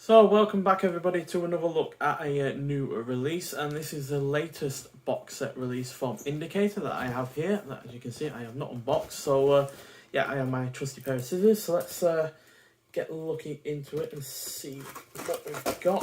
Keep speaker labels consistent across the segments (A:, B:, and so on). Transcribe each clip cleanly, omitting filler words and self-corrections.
A: So, welcome back everybody to another look at a new release, and this is the latest box set release from Indicator that I have here, that as you can see I have not unboxed. So yeah, I have my trusty pair of scissors, so let's get looking into it and see what we've got.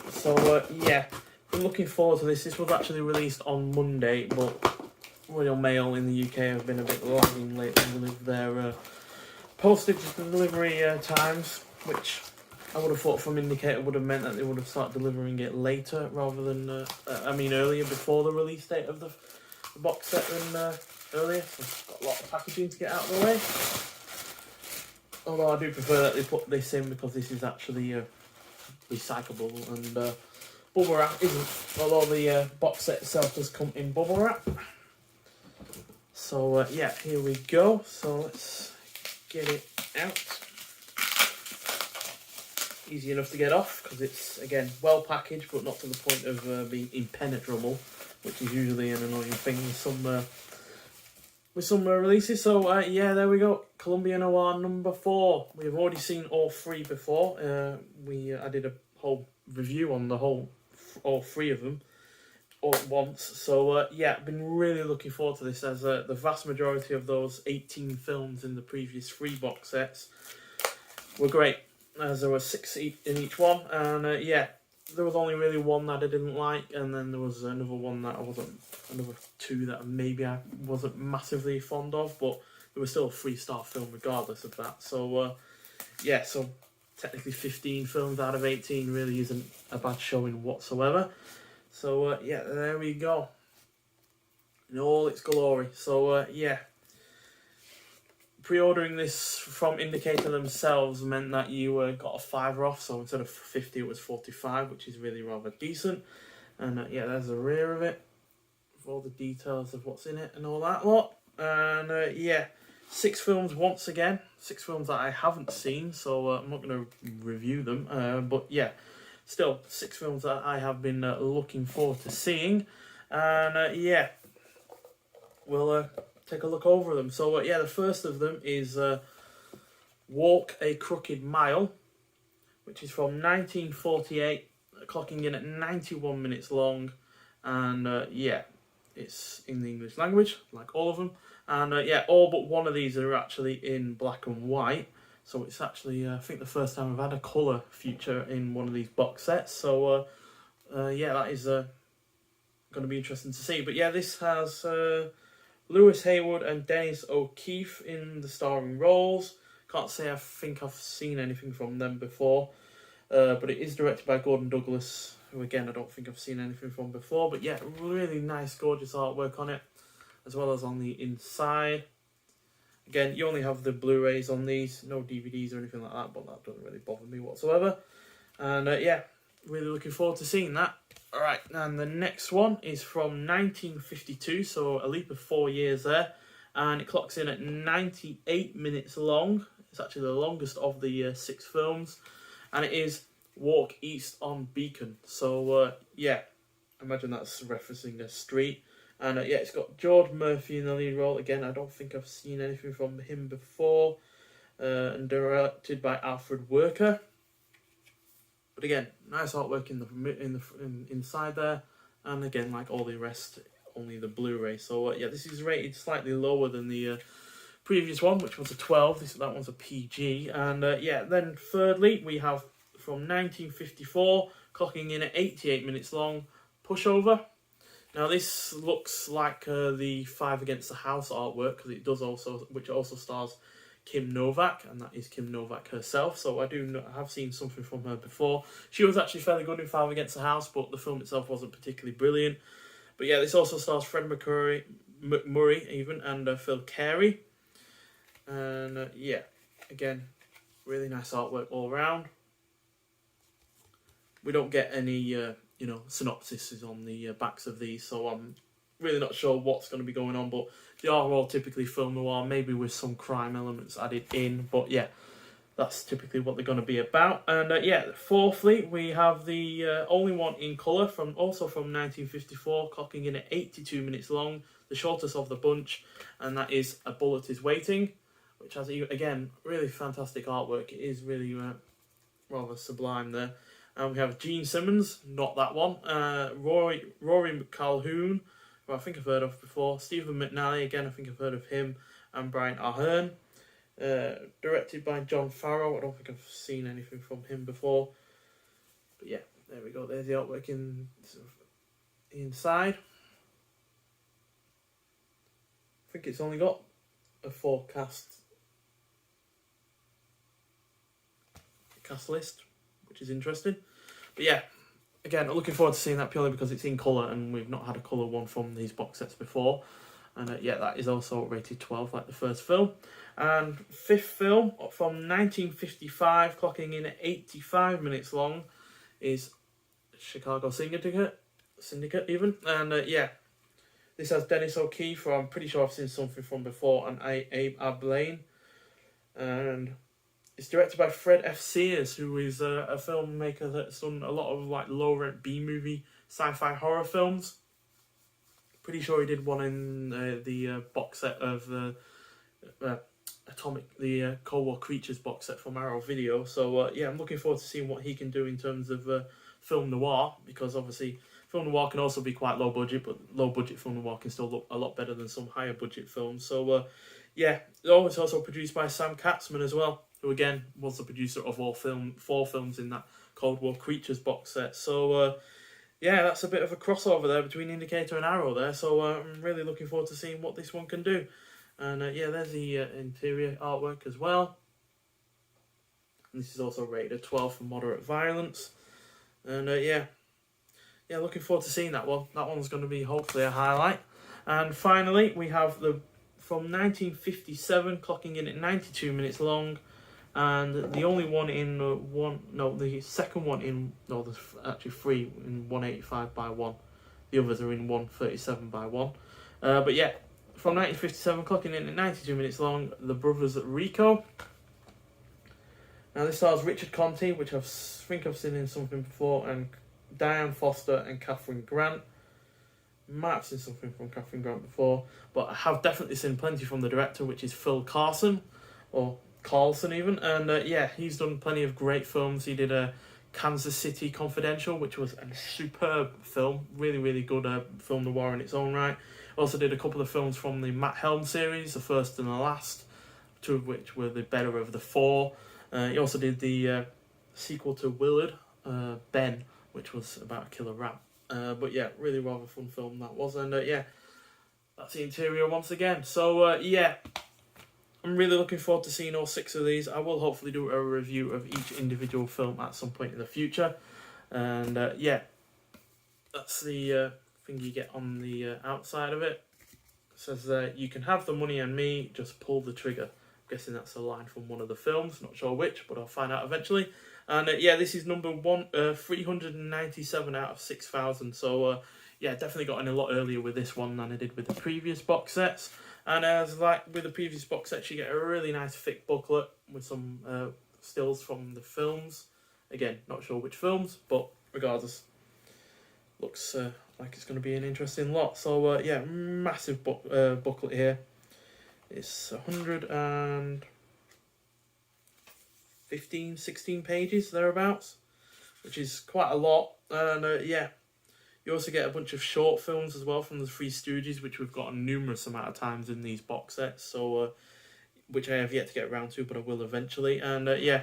A: So yeah, I'm looking forward to this. This was actually released on Monday, but Royal Mail in the UK have been a bit lagging lately with their postage delivery times, which I would have thought from Indicator would have meant that they would have started delivering it later rather than, earlier, before the release date of the box set than earlier. So I've got a lot of packaging to get out of the way. Although I do prefer that they put this in because this is actually recyclable and bubble wrap isn't. Although the box set itself does come in bubble wrap. So yeah, here we go. So let's get it out. Easy enough to get off because it's, again, well packaged but not to the point of being impenetrable, which is usually an annoying thing with some releases. So yeah, there we go, Columbia Noir number 4. We've already seen all 3 before. I did a whole review on all 3 of them all at once. So yeah, I've been really looking forward to this, as the vast majority of those 18 films in the previous 3 box sets were great, as there were 6 in each one, and yeah, there was only really one that I didn't like, and then there was another 2 that maybe I wasn't massively fond of, but there was still a 3-star film regardless of that. So yeah, so technically 15 films out of 18 really isn't a bad showing whatsoever. So yeah, there we go, in all its glory. So yeah, pre-ordering this from Indicator themselves meant that you got a £5 off, so instead of 50 it was 45, which is really rather decent. And yeah, there's the rear of it with all the details of what's in it and all that lot. And yeah, 6 films once again, 6 films that I haven't seen, so I'm not going to review them, but yeah, still 6 films that I have been looking forward to seeing. And yeah, we'll take a look over them. So yeah, the first of them is Walk a Crooked Mile, which is from 1948, clocking in at 91 minutes long, and yeah, it's in the English language, like all of them. And yeah, all but one of these are actually in black and white, so it's actually, I think, the first time I've had a colour feature in one of these box sets. So yeah, that is going to be interesting to see. But yeah, this has Lewis Haywood and Dennis O'Keefe in the starring roles. Can't say I think I've seen anything from them before, but it is directed by Gordon Douglas, who again I don't think I've seen anything from before. But yeah, really nice, gorgeous artwork on it, as well as on the inside. Again, you only have the Blu-rays on these, no DVDs or anything like that, but that doesn't really bother me whatsoever. And yeah, really looking forward to seeing that. Alright, and the next one is from 1952, so a leap of 4 years there, and it clocks in at 98 minutes long. It's actually the longest of the 6 films, and it is Walk East on Beacon. So yeah, I imagine that's referencing a street. And yeah, it's got George Murphy in the lead role. Again, I don't think I've seen anything from him before, and directed by Alfred Worker. But again, nice artwork in inside there, and again, like all the rest, only the Blu-ray. So yeah, this is rated slightly lower than the previous one, which was a 12. That one's a PG. And yeah, then thirdly, we have from 1954, clocking in at 88 minutes long, Pushover. Now this looks like the 5 Against the House artwork, because it does also, which also stars Kim Novak, and that is Kim Novak herself. So I have seen something from her before. She was actually fairly good in 5 Against the House, but the film itself wasn't particularly brilliant. But yeah, this also stars Fred McMurray even, and Phil Carey. And yeah, again, really nice artwork all around. We don't get any synopsises on the backs of these, so I'm really not sure what's going to be going on, but they are all typically film noir, maybe with some crime elements added in, but yeah, that's typically what they're going to be about. And yeah, fourthly, we have the only one in colour, also from 1954, clocking in at 82 minutes long, the shortest of the bunch, and that is A Bullet Is Waiting, which has, again, really fantastic artwork. It is really rather sublime there. And we have Gene Simmons, not that one. Rory Calhoun, who I think I've heard of before. Stephen McNally, again, I think I've heard of him. And Brian Ahern. Directed by John Farrow. I don't think I've seen anything from him before. But yeah, there we go. There's the artwork inside. I think it's only got a 4 cast list, which is interesting. But yeah, again, I'm looking forward to seeing that purely because it's in colour and we've not had a colour one from these box sets before. And yeah, that is also rated 12 like the first film. And fifth film from 1955, clocking in at 85 minutes long, is Chicago Syndicate even. And yeah, this has Dennis O'Keefe, who I'm pretty sure I've seen something from before, and Abe Ablaine. And it's directed by Fred F. Sears, who is a filmmaker that's done a lot of like low-rent B-movie sci-fi horror films. Pretty sure he did one in the box set of the Cold War Creatures box set from Arrow Video. So yeah, I'm looking forward to seeing what he can do in terms of film noir, because obviously film noir can also be quite low budget, but low budget film noir can still look a lot better than some higher budget films. So yeah, it's also produced by Sam Katzman as well, who again was the producer of all 4 films in that Cold War Creatures box set. So yeah, that's a bit of a crossover there between Indicator and Arrow there. So I'm really looking forward to seeing what this one can do. And yeah, there's the interior artwork as well. And this is also rated 12 for moderate violence. And yeah, looking forward to seeing that one. That one's going to be hopefully a highlight. And finally, we have from 1957, clocking in at 92 minutes long. And the only one in the second one in, there's actually 3 in 185 by 1. The others are in 137 by 1. But yeah, from 1957, clocking in at 92 minutes long, The Brothers Rico. Now this stars Richard Conte, which I think I've seen in something before, and Diane Foster and Catherine Grant. Might have seen something from Catherine Grant before, but I have definitely seen plenty from the director, which is Phil Carlson, or Carlson even. And yeah, he's done plenty of great films. He did a Kansas City Confidential, which was a superb film, really, really good film noir in its own right. Also did a couple of films from the Matt Helm series, the first and the last, 2 of which were the better of the 4. He also did the sequel to Willard, Ben, which was about a killer rat. But yeah, really rather fun film that was. And yeah, that's the interior once again. So yeah, I'm really looking forward to seeing all 6 of these. I will hopefully do a review of each individual film at some point in the future. And yeah, that's the thing you get on the outside of it. It says you can have the money and me, just pull the trigger. I'm guessing that's a line from one of the films, not sure which, but I'll find out eventually. And yeah, this is number 397 out of 6,000. So yeah, definitely got in a lot earlier with this one than I did with the previous box sets. And as like with the previous box sets, you get a really nice thick booklet with some stills from the films. Again, not sure which films, but regardless, looks like it's going to be an interesting lot. So yeah, massive booklet here. It's 115, 16 pages thereabouts, which is quite a lot. And yeah, you also get a bunch of short films as well from the Three Stooges, which we've got a numerous amount of times in these box sets. So which I have yet to get around to, but I will eventually. And yeah,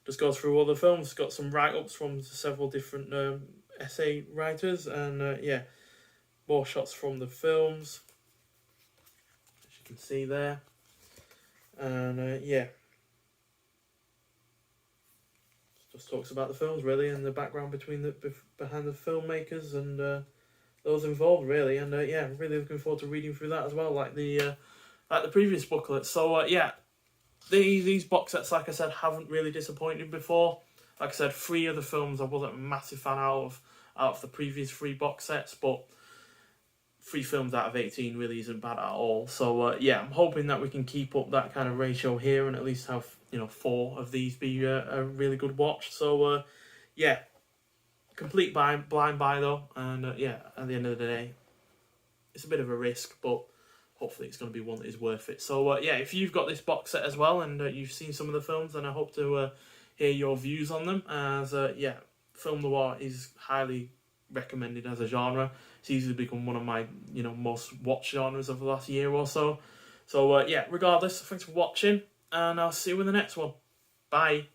A: just goes through all the films. Got some write-ups from several different essay writers, and yeah, more shots from the films, as you can see there. And yeah, just talks about the films really, and the background behind the filmmakers and those involved really. And yeah, I'm really looking forward to reading through that as well, like the previous booklet. So yeah, these box sets, like I said, haven't really disappointed before. Like I said, 3 of the films I wasn't a massive fan out of the previous 3 box sets, but 3 films out of 18 really isn't bad at all. So yeah, I'm hoping that we can keep up that kind of ratio here and at least have 4 of these be a really good watch. So yeah, complete blind buy though, and yeah, at the end of the day, it's a bit of a risk, but hopefully it's going to be one that is worth it. So yeah, if you've got this box set as well and you've seen some of the films, then I hope to hear your views on them, as yeah, film noir is highly recommended as a genre. It's easily become one of my most watched genres of the last year or so. So yeah, regardless, thanks for watching, and I'll see you in the next one. Bye.